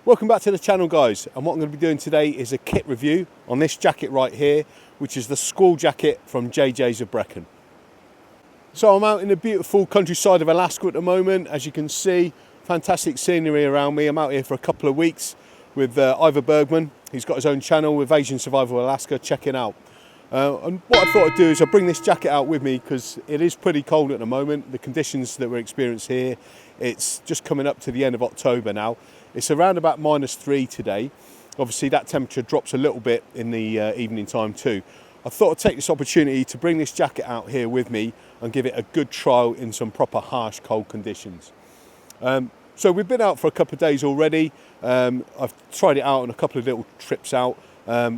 Welcome back to the channel, guys, and what I'm going to be doing today is a kit review on this jacket right here, which is the Squall jacket from JJ's of Brecon. So I'm out in the beautiful countryside of Alaska at the moment. As you can see, fantastic scenery around me. I'm out here for a couple of weeks with Ivor Bergman. He's got his own channel with Asian Survival Alaska. Check it out. And what I thought I'd do is I'll bring this jacket out with me because it is pretty cold at the moment. The conditions that we're experiencing here, it's just coming up to the end of October now. It's around about -3 today. Obviously that temperature drops a little bit in the evening time too. I thought I'd take this opportunity to bring this jacket out here with me and give it a good trial in some proper harsh cold conditions. So we've been out for a couple of days already. I've tried it out on a couple of little trips out.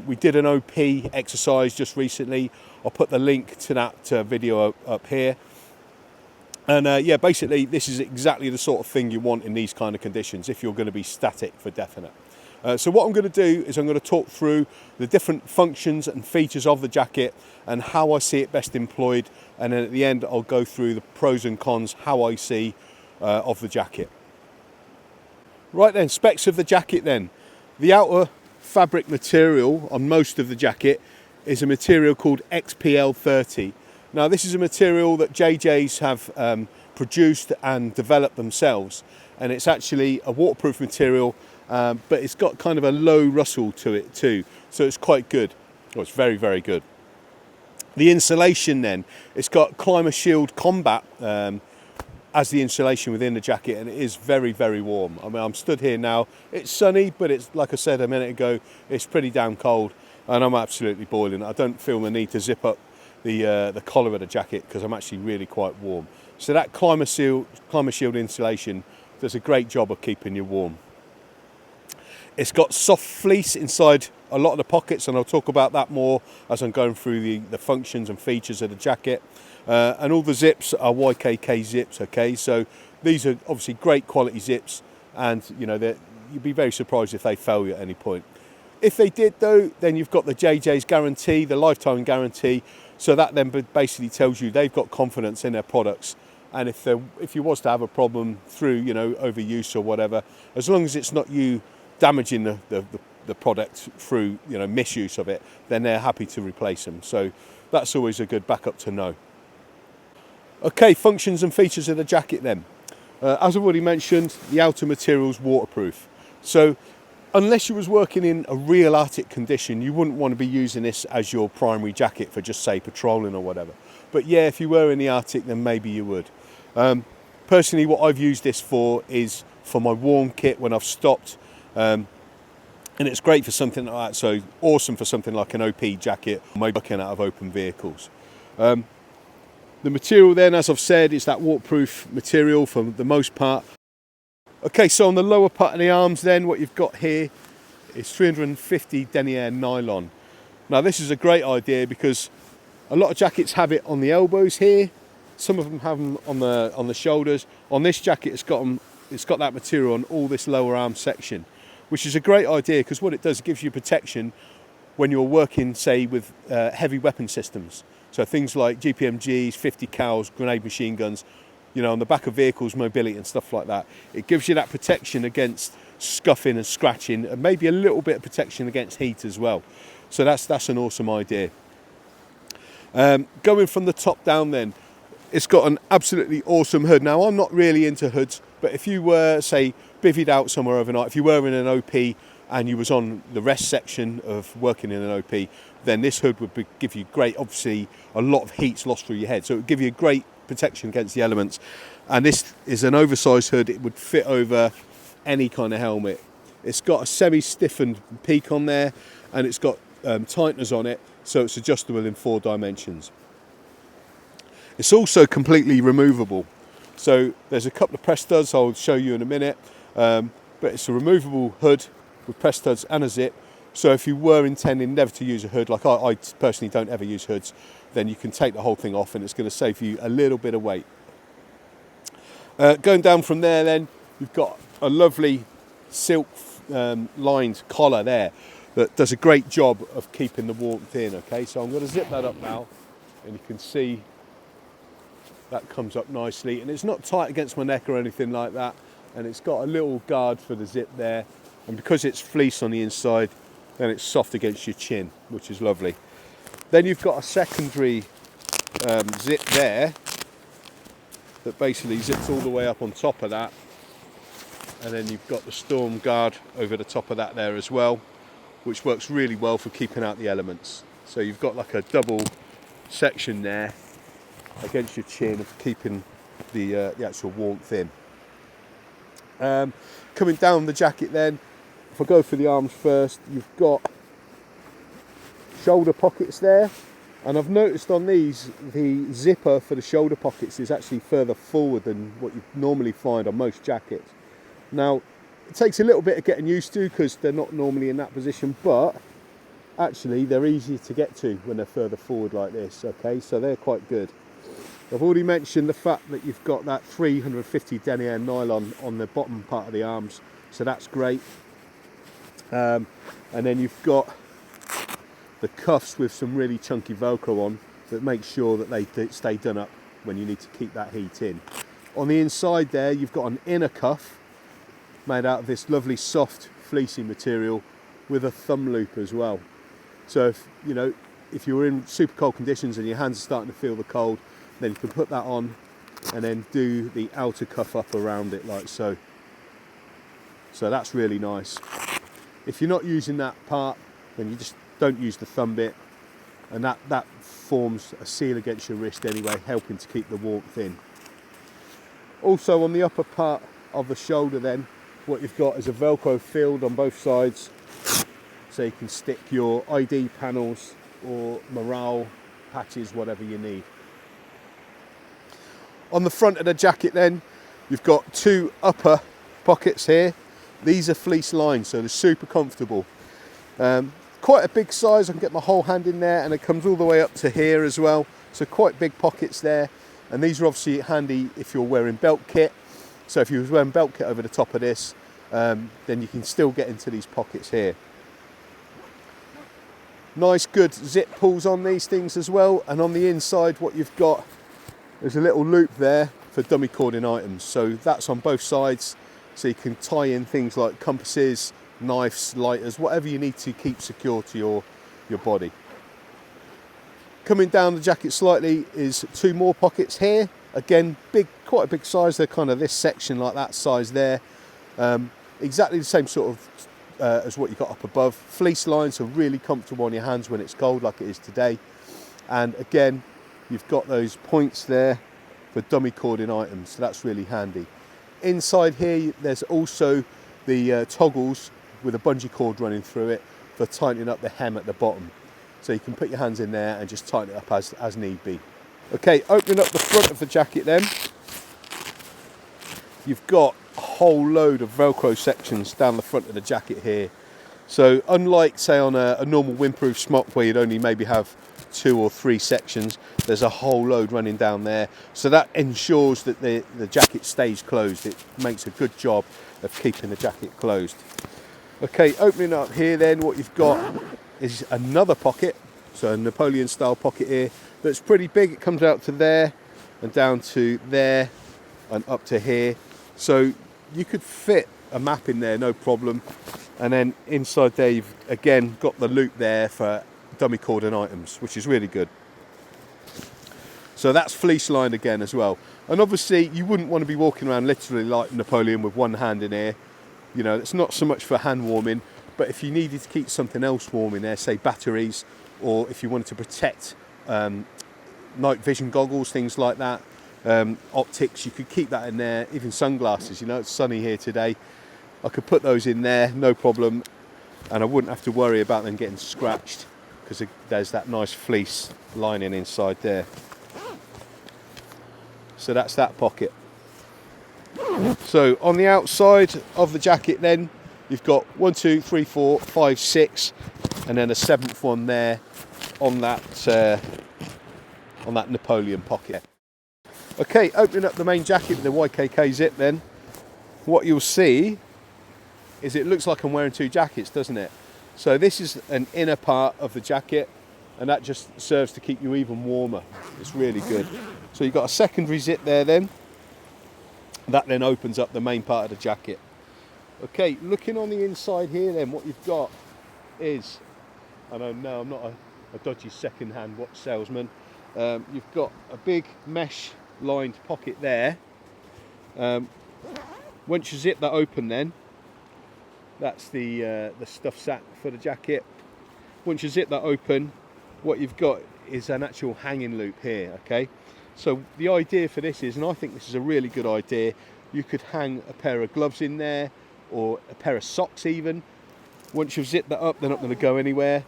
We did an OP exercise just recently. I'll put the link to that video up here. And yeah, basically this is exactly the sort of thing you want in these kind of conditions if you're going to be static for definite. So what I'm going to do is I'm going to talk through the different functions and features of the jacket and how I see it best employed, and then at the end I'll go through the pros and cons, how I see of the jacket. Right then, specs of the jacket then. The outer fabric material on most of the jacket is a material called XPL30. Now this is a material that JJ's have produced and developed themselves, and it's actually a waterproof material, but it's got kind of a low rustle to it too, so it's quite good. Oh, it's very, very good. The insulation then, it's got Climashield Combat as the insulation within the jacket, and it is very, very warm. I mean, I'm stood here now, it's sunny, but it's, like I said a minute ago, it's pretty damn cold, and I'm absolutely boiling. I don't feel the need to zip up the collar of the jacket because I'm actually really quite warm. So that Climashield insulation does a great job of keeping you warm. It's got soft fleece inside a lot of the pockets, and I'll talk about that more as I'm going through the functions and features of the jacket. And all the zips are YKK zips, okay? So these are obviously great quality zips, and you know, you'd be very surprised if they fail you at any point. If they did though, then you've got the JJ's guarantee, the lifetime guarantee. So that then basically tells you they've got confidence in their products, and if you was to have a problem through, you know, overuse or whatever, as long as it's not you damaging the product through, you know, misuse of it, then they're happy to replace them. So that's always a good backup to know. Okay, functions and features of the jacket then. As I've already mentioned, the outer material is waterproof. So unless you was working in a real Arctic condition, you wouldn't want to be using this as your primary jacket for just say patrolling or whatever. But yeah, if you were in the Arctic, then maybe you would. Personally, what I've used this for is for my warm kit when I've stopped. And it's great for something like that, so awesome for something like an OP jacket, maybe looking out of open vehicles. The material then, as I've said, is that waterproof material for the most part. Okay, so on the lower part of the arms then, what you've got here is 350 denier nylon. Now this is a great idea because a lot of jackets have it on the elbows here, some of them have them on the shoulders. On this jacket it's got that material on all this lower arm section, which is a great idea because what it does, it gives you protection when you're working, say, with heavy weapon systems. So things like GPMGs, 50 cals, grenade machine guns, you know, on the back of vehicles, mobility and stuff like that. It gives you that protection against scuffing and scratching, and maybe a little bit of protection against heat as well. So that's an awesome idea. Going from the top down then, it's got an absolutely awesome hood. Now I'm not really into hoods, but if you were, say, bivvied out somewhere overnight, if you were in an OP and you was on the rest section of working in an OP, then this hood would give you great, obviously a lot of heat's lost through your head, so it would give you great protection against the elements. And this is an oversized hood, it would fit over any kind of helmet. It's got a semi-stiffened peak on there, and it's got tighteners on it, so it's adjustable in 4 dimensions. It's also completely removable. So there's a couple of press studs I'll show you in a minute, but it's a removable hood with press studs and a zip. So if you were intending never to use a hood, like I personally don't ever use hoods, then you can take the whole thing off and it's going to save you a little bit of weight. Going down from there then, you've got a lovely silk lined collar there that does a great job of keeping the warmth in. Okay, so I'm going to zip that up now, and you can see that comes up nicely, and it's not tight against my neck or anything like that, and it's got a little guard for the zip there. and because it's fleece on the inside, then it's soft against your chin, which is lovely. Then you've got a secondary zip there that basically zips all the way up on top of that, and then you've got the storm guard over the top of that there as well, which works really well for keeping out the elements. So you've got like a double section there against your chin of keeping the actual warmth in. Coming down the jacket then, if I go for the arms first, you've got shoulder pockets there, and I've noticed on these the zipper for the shoulder pockets is actually further forward than what you normally find on most jackets. Now it takes a little bit of getting used to because they're not normally in that position, but actually they're easier to get to when they're further forward like this. Okay, so they're quite good. I've already mentioned the fact that you've got that 350 denier nylon on the bottom part of the arms, so that's great. And then you've got the cuffs with some really chunky Velcro on that makes sure that they stay done up when you need to keep that heat in. On the inside there, you've got an inner cuff made out of this lovely soft fleecy material with a thumb loop as well. So if you're in super cold conditions and your hands are starting to feel the cold, then you can put that on and then do the outer cuff up around it like so. So that's really nice. If you're not using that part, then you just don't use the thumb bit, and that forms a seal against your wrist anyway, helping to keep the warmth in. Also on the upper part of the shoulder then, what you've got is a Velcro field on both sides, so you can stick your ID panels or morale patches, whatever you need. On the front of the jacket then, you've got two upper pockets here. These are fleece lined, so they're super comfortable. Quite a big size, I can get my whole hand in there, and it comes all the way up to here as well. So quite big pockets there. And these are obviously handy if you're wearing belt kit. So if you're wearing belt kit over the top of this, then you can still get into these pockets here. Nice good zip pulls on these things as well. And on the inside, what you've got is a little loop there for dummy cording items. So that's on both sides. So you can tie in things like compasses, knives, lighters, whatever you need to keep secure to your body. Coming down the jacket slightly is two more pockets here. Again, quite a big size. They're kind of this section like that size there. Exactly the same sort of as what you got up above. Fleece lines are really comfortable on your hands when it's cold like it is today. And again, you've got those points there for dummy cording items, so that's really handy. Inside here, there's also the toggles with a bungee cord running through it for tightening up the hem at the bottom. So you can put your hands in there and just tighten it up as need be. Okay, opening up the front of the jacket then, you've got a whole load of Velcro sections down the front of the jacket here. So unlike, say, on a normal windproof smock where you'd only maybe have 2 or 3 sections, there's a whole load running down there. So that ensures that the jacket stays closed. It makes a good job of keeping the jacket closed. Okay, opening up here then, what you've got is another pocket. So a Napoleon style pocket here that's pretty big. It comes out to there and down to there and up to here. So you could fit a map in there, no problem. And then inside there, you've again got the loop there for dummy cording items, which is really good. So that's fleece lined again as well. And obviously you wouldn't want to be walking around literally like Napoleon with one hand in here. You know, it's not so much for hand warming, but if you needed to keep something else warm in there, say batteries, or if you wanted to protect night vision goggles, things like that, optics, you could keep that in there. Even sunglasses, you know, it's sunny here today, I could put those in there, no problem, and I wouldn't have to worry about them getting scratched because there's that nice fleece lining inside there. So that's that pocket. So on the outside of the jacket then, you've got 1, 2, 3, 4, 5, 6, and then a 7th one there on that Napoleon pocket. Okay, opening up the main jacket with the YKK zip then, what you'll see is it looks like I'm wearing 2 jackets, doesn't it? So this is an inner part of the jacket, and that just serves to keep you even warmer. It's really good. So you've got a secondary zip there then. That then opens up the main part of the jacket. Okay, looking on the inside here then, what you've got is, I don't know, I'm not a dodgy second-hand watch salesman. You've got a big mesh lined pocket there. Once you zip that open then, that's the stuff sack for the jacket. Once you zip that open, what you've got is an actual hanging loop here, okay? So the idea for this is, and I think this is a really good idea, you could hang a pair of gloves in there, or a pair of socks even. Once you've zipped that up, they're not going to go anywhere.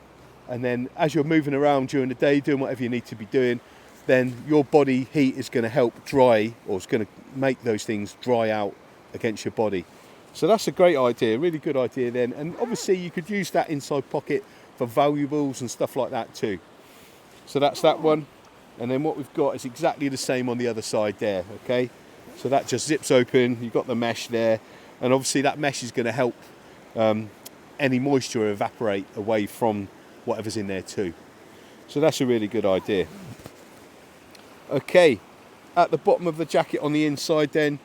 And then as you're moving around during the day, doing whatever you need to be doing, then your body heat is going to help dry, or it's going to make those things dry out against your body. So that's a great idea, really good idea then. And obviously you could use that inside pocket for valuables and stuff like that too. So that's that one. And then what we've got is exactly the same on the other side there, okay? So that just zips open, you've got the mesh there. And obviously that mesh is going to help any moisture evaporate away from whatever's in there too. So that's a really good idea. Okay, at the bottom of the jacket on the inside then,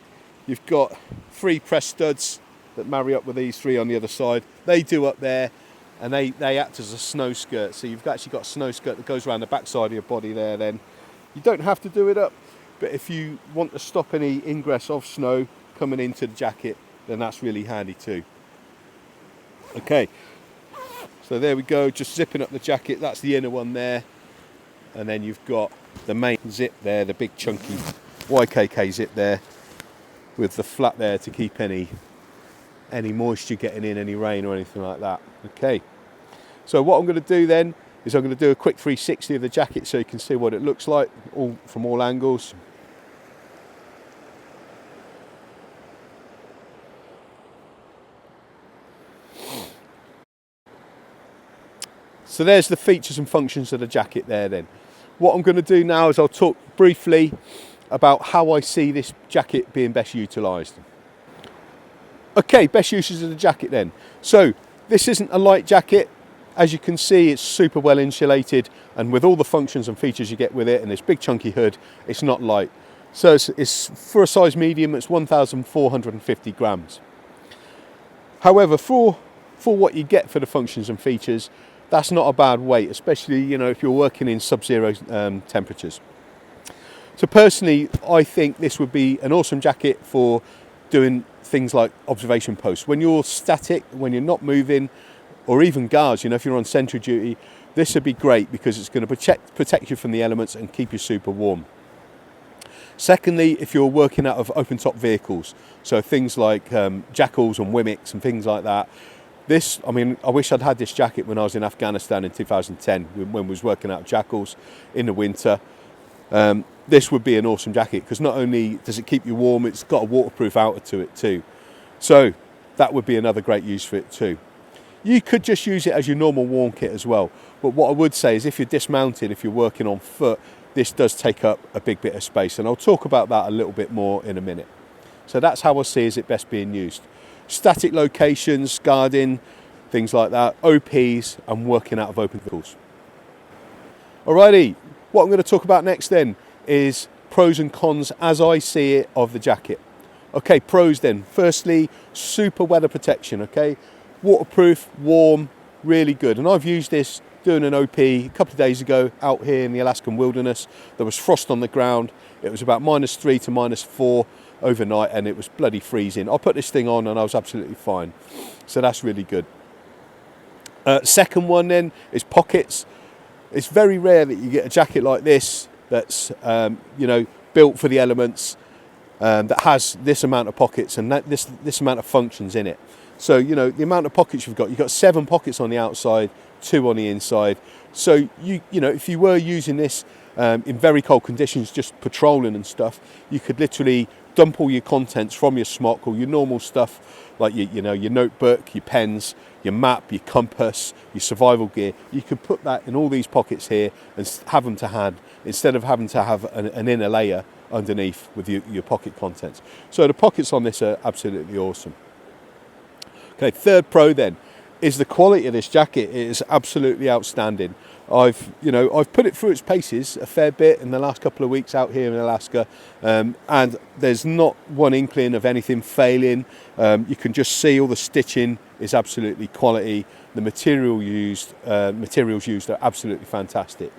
you've got 3 press studs that marry up with these 3 on the other side. They do up there, and they act as a snow skirt. So you've actually got a snow skirt that goes around the back side of your body there then. You don't have to do it up, but if you want to stop any ingress of snow coming into the jacket, then that's really handy too. Okay, so there we go, just zipping up the jacket. That's the inner one there, and then you've got the main zip there, the big chunky YKK zip there, with the flap there to keep any moisture getting in, any rain or anything like that. Okay, so what I'm going to do then is I'm going to do a quick 360 of the jacket so you can see what it looks like from all angles. So there's the features and functions of the jacket there then. What I'm going to do now is I'll talk briefly about how I see this jacket being best utilised. Okay, best uses of the jacket then. So this isn't a light jacket. As you can see, it's super well insulated, and with all the functions and features you get with it and this big chunky hood, it's not light. So it's for a size medium, it's 1,450 grams. However, for what you get for the functions and features, that's not a bad weight, especially if you're working in sub-zero temperatures. So personally, I think this would be an awesome jacket for doing things like observation posts. When you're static, when you're not moving, or even guards, if you're on sentry duty, this would be great because it's going to protect you from the elements and keep you super warm. Secondly, if you're working out of open top vehicles, so things like jackals and Wimics and things like that, I wish I'd had this jacket when I was in Afghanistan in 2010 when we was working out jackals in the winter. This would be an awesome jacket because not only does it keep you warm, it's got a waterproof outer to it too. So that would be another great use for it too. You could just use it as your normal warm kit as well. But what I would say is if you're dismounted, if you're working on foot, this does take up a big bit of space. And I'll talk about that a little bit more in a minute. So that's how I see as it best being used. Static locations, guarding, things like that, OPs, and working out of open vehicles. Alrighty, what I'm going to talk about next then is pros and cons as I see it of the jacket. Okay, pros then. Firstly, super weather protection, okay? Waterproof, warm, really good. And I've used this doing an OP a couple of days ago out here in the Alaskan wilderness. There was frost on the ground. It was about -3 to -4 overnight, and it was bloody freezing. I put this thing on and I was absolutely fine. So that's really good. Second one then is pockets. It's very rare that you get a jacket like this that's built for the elements, that has this amount of pockets and this amount of functions in it. So the amount of pockets you've got 7 pockets on the outside, 2 on the inside. So if you were using this in very cold conditions, just patrolling and stuff, you could literally dump all your contents from your smock or your normal stuff, like your notebook, your pens, your map, your compass, your survival gear. You could put that in all these pockets here and have them to hand, instead of having to have an inner layer underneath with your pocket contents. So the pockets on this are absolutely awesome. Okay, third pro then is the quality of this jacket. It is absolutely outstanding. I've put it through its paces a fair bit in the last couple of weeks out here in Alaska, and there's not one inkling of anything failing. You can just see all the stitching is absolutely quality. The materials used are absolutely fantastic.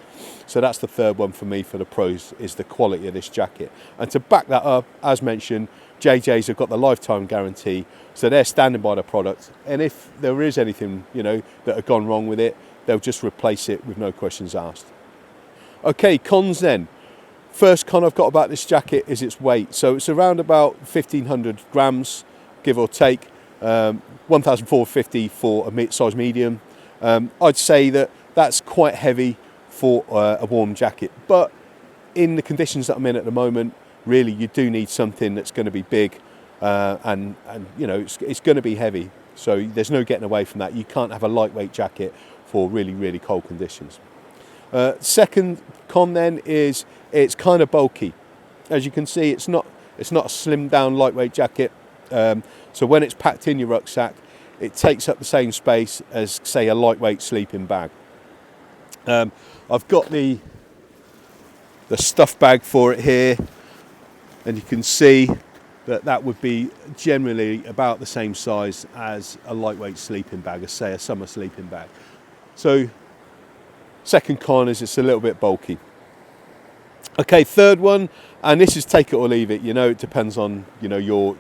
So that's the third one for me for the pros, is the quality of this jacket. And to back that up, as mentioned, JJ's have got the lifetime guarantee, so they're standing by the product. And if there is anything, that have gone wrong with it, they'll just replace it with no questions asked. Okay, cons then. First con I've got about this jacket is its weight. So it's around about 1,500 grams, give or take, 1,450 for a size medium. I'd say that's quite heavy for a warm jacket. But in the conditions that I'm in at the moment, really you do need something that's going to be big and it's going to be heavy. So there's no getting away from that. You can't have a lightweight jacket for really, really cold conditions. Second con then is it's kind of bulky. As you can see, it's not a slimmed down lightweight jacket. So when it's packed in your rucksack, it takes up the same space as, say, a lightweight sleeping bag. I've got the stuff bag for it here, and you can see that would be generally about the same size as a lightweight sleeping bag, as say a summer sleeping bag. So second con is it's a little bit bulky. Okay, third one, and this is take it or leave it. It depends on your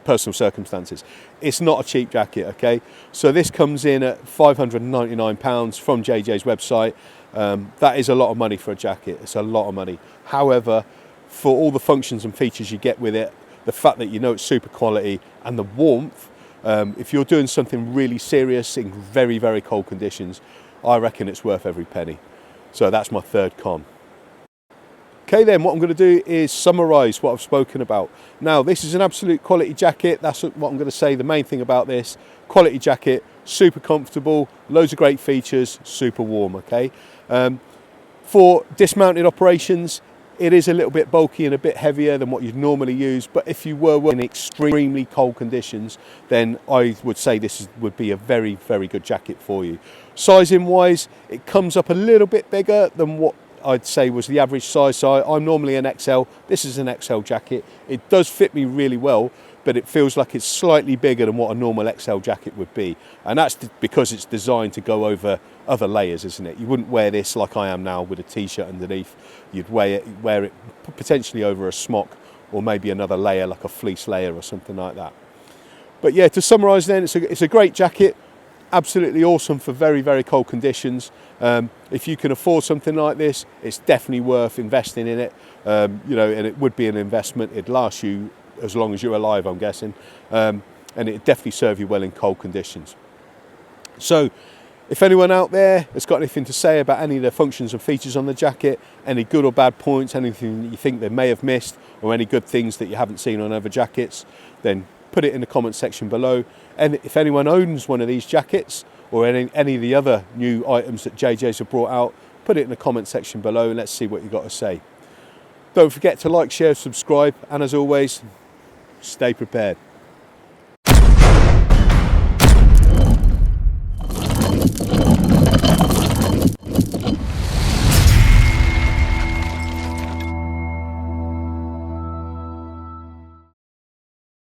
personal circumstances. It's not a cheap jacket, okay? So this comes in at £599 from JJ's website. That is a lot of money for a jacket. It's a lot of money. However, for all the functions and features you get with it, the fact that it's super quality and the warmth, if you're doing something really serious in very, very cold conditions, I reckon it's worth every penny. So that's my third con. Okay then, what I'm going to do is summarise what I've spoken about. Now, this is an absolute quality jacket. That's what I'm going to say. The main thing about this, quality jacket, super comfortable, loads of great features, super warm, okay? For dismounted operations, it is a little bit bulky and a bit heavier than what you'd normally use, but if you were working in extremely cold conditions, then I would say this would be a very, very good jacket for you. Sizing wise, it comes up a little bit bigger than what I'd say was the average size. So I'm normally an XL. This is an XL jacket. It does fit me really well, but it feels like it's slightly bigger than what a normal XL jacket would be. And that's because it's designed to go over other layers, isn't it? You wouldn't wear this like I am now with a t-shirt underneath. You'd wear it potentially over a smock or maybe another layer like a fleece layer or something like that. But yeah, to summarise then, it's a great jacket. Absolutely awesome for very, very cold conditions. If you can afford something like this, it's definitely worth investing in it. And it would be an investment. It'd last you as long as you're alive, I'm guessing. And it'd definitely serve you well in cold conditions. So if anyone out there has got anything to say about any of the functions and features on the jacket, any good or bad points, anything that you think they may have missed, or any good things that you haven't seen on other jackets, then put it in the comment section below. And if anyone owns one of these jackets or any of the other new items that JJ's have brought out, put it in the comment section below and let's see what you've got to say. Don't forget to like, share, subscribe, and as always, stay prepared.